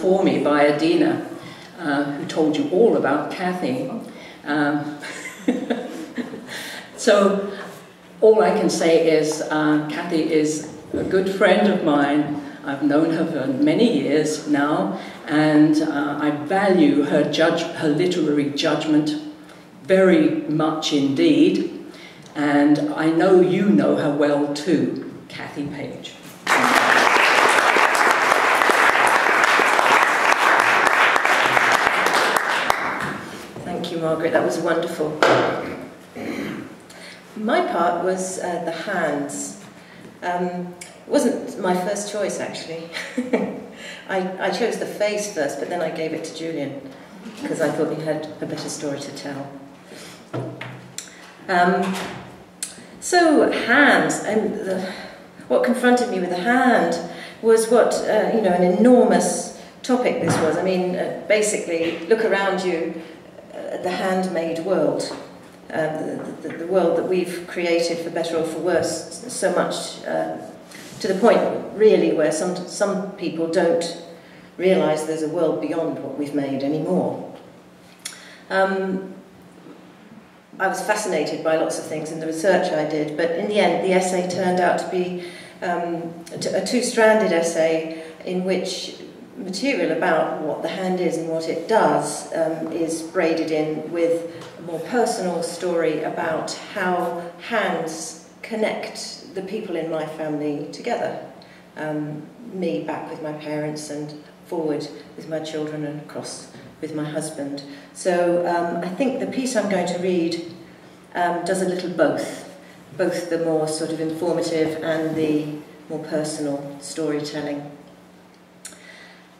before me by Adina, who told you all about Kathy. So all I can say is Kathy is a good friend of mine. I've known her for many years now, and I value her literary judgment very much indeed, and I know you know her well too, Kathy Page. Thank you, Margaret, that was wonderful. My part was the hands. It wasn't my first choice, actually. I chose the face first, but then I gave it to Julian, because I thought he had a better story to tell. So, hands, and what confronted me with the hand was what, you know, an enormous topic this was. I mean, basically, look around you at the handmade world. The world that we've created, for better or for worse, so much to the point, really, where some people don't realise there's a world beyond what we've made anymore. I was fascinated by lots of things in the research I did, but in the end, the essay turned out to be a two-stranded essay in which material about what the hand is and what it does is braided in with a more personal story about how hands connect the people in my family together. Me back with my parents and forward with my children and across with my husband. So I think the piece I'm going to read does a little both the more sort of informative and the more personal storytelling.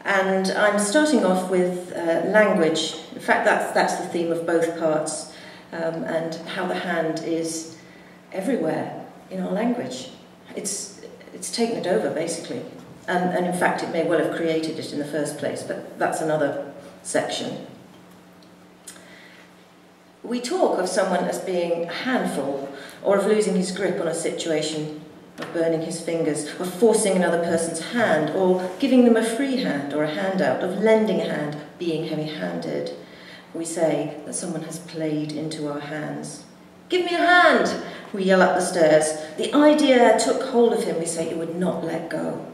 And I'm starting off with language. In fact, that's the theme of both parts, and how the hand is everywhere in our language. It's taken it over, basically. And in fact, it may well have created it in the first place, but that's another section. We talk of someone as being a handful, or of losing his grip on a situation, of burning his fingers, of forcing another person's hand, or giving them a free hand or a handout, of lending a hand, being heavy-handed. We say that someone has played into our hands. "Give me a hand!" we yell up the stairs. The idea took hold of him, we say, it would not let go.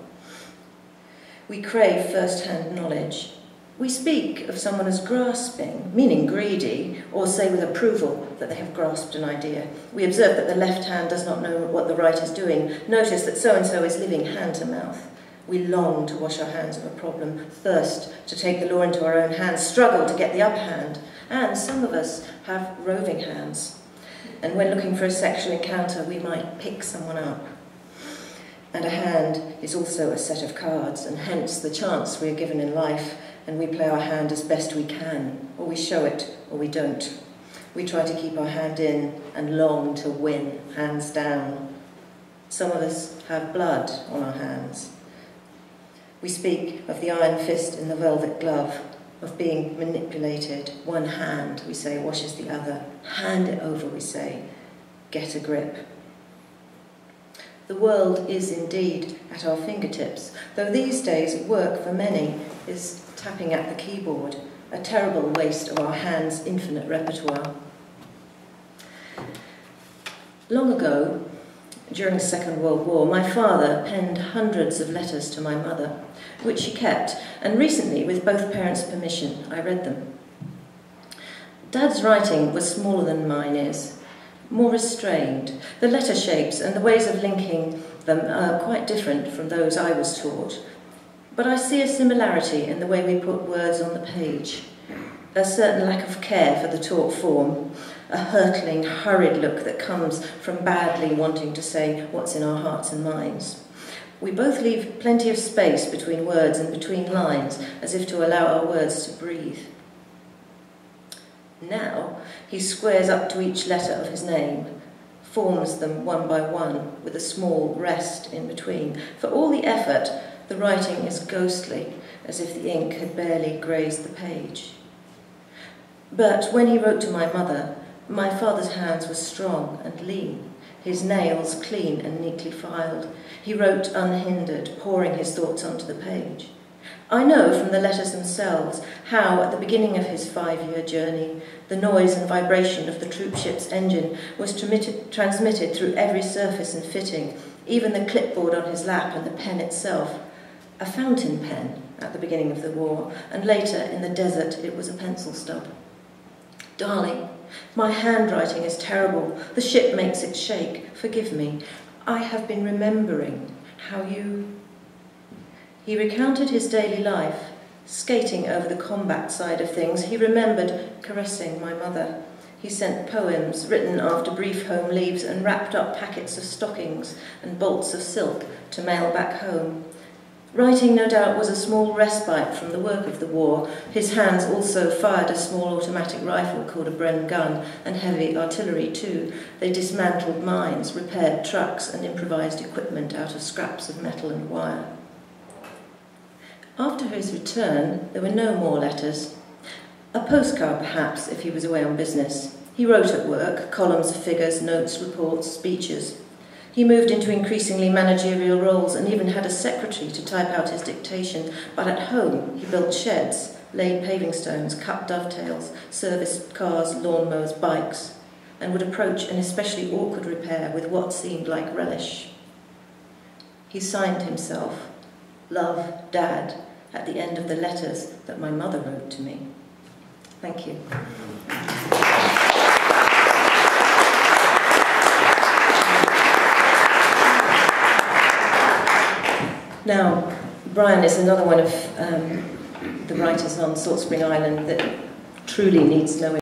We crave first-hand knowledge. We speak of someone as grasping, meaning greedy, or say with approval that they have grasped an idea. We observe that the left hand does not know what the right is doing. Notice that so-and-so is living hand to mouth. We long to wash our hands of a problem, thirst to take the law into our own hands, struggle to get the upper hand, and some of us have roving hands. And when looking for a sexual encounter, we might pick someone up. And a hand is also a set of cards, and hence the chance we are given in life, and we play our hand as best we can, or we show it, or we don't. We try to keep our hand in and long to win, hands down. Some of us have blood on our hands. We speak of the iron fist in the velvet glove, of being manipulated. One hand, we say, washes the other. Hand it over, we say. Get a grip. The world is indeed at our fingertips, though these days work for many is tapping at the keyboard, a terrible waste of our hands' infinite repertoire. Long ago, during the Second World War, my father penned hundreds of letters to my mother, which she kept, and recently, with both parents' permission, I read them. Dad's writing was smaller than mine is, more restrained. The letter shapes and the ways of linking them are quite different from those I was taught. But I see a similarity in the way we put words on the page, a certain lack of care for the taught form, a hurtling, hurried look that comes from badly wanting to say what's in our hearts and minds. We both leave plenty of space between words and between lines, as if to allow our words to breathe. Now he squares up to each letter of his name, forms them one by one, with a small rest in between. For all the effort, the writing is ghostly, as if the ink had barely grazed the page. But when he wrote to my mother, my father's hands were strong and lean, his nails clean and neatly filed. He wrote unhindered, pouring his thoughts onto the page. I know from the letters themselves how, at the beginning of his 5-year journey, the noise and vibration of the troopship's engine was transmitted through every surface and fitting, even the clipboard on his lap and the pen itself. A fountain pen at the beginning of the war, and later in the desert it was a pencil stub. Darling, my handwriting is terrible. The ship makes it shake. Forgive me. I have been remembering how you... He recounted his daily life, skating over the combat side of things. He remembered caressing my mother. He sent poems written after brief home leaves and wrapped up packets of stockings and bolts of silk to mail back home. Writing, no doubt, was a small respite from the work of the war. His hands also fired a small automatic rifle called a Bren gun, and heavy artillery too. They dismantled mines, repaired trucks, and improvised equipment out of scraps of metal and wire. After his return, there were no more letters. A postcard, perhaps, if he was away on business. He wrote at work, columns of figures, notes, reports, speeches. He moved into increasingly managerial roles and even had a secretary to type out his dictation, but at home he built sheds, laid paving stones, cut dovetails, serviced cars, lawnmowers, bikes, and would approach an especially awkward repair with what seemed like relish. He signed himself, Love, Dad, at the end of the letters that my mother wrote to me. Thank you. Now, Brian is another one of the writers on Salt Spring Island that truly needs no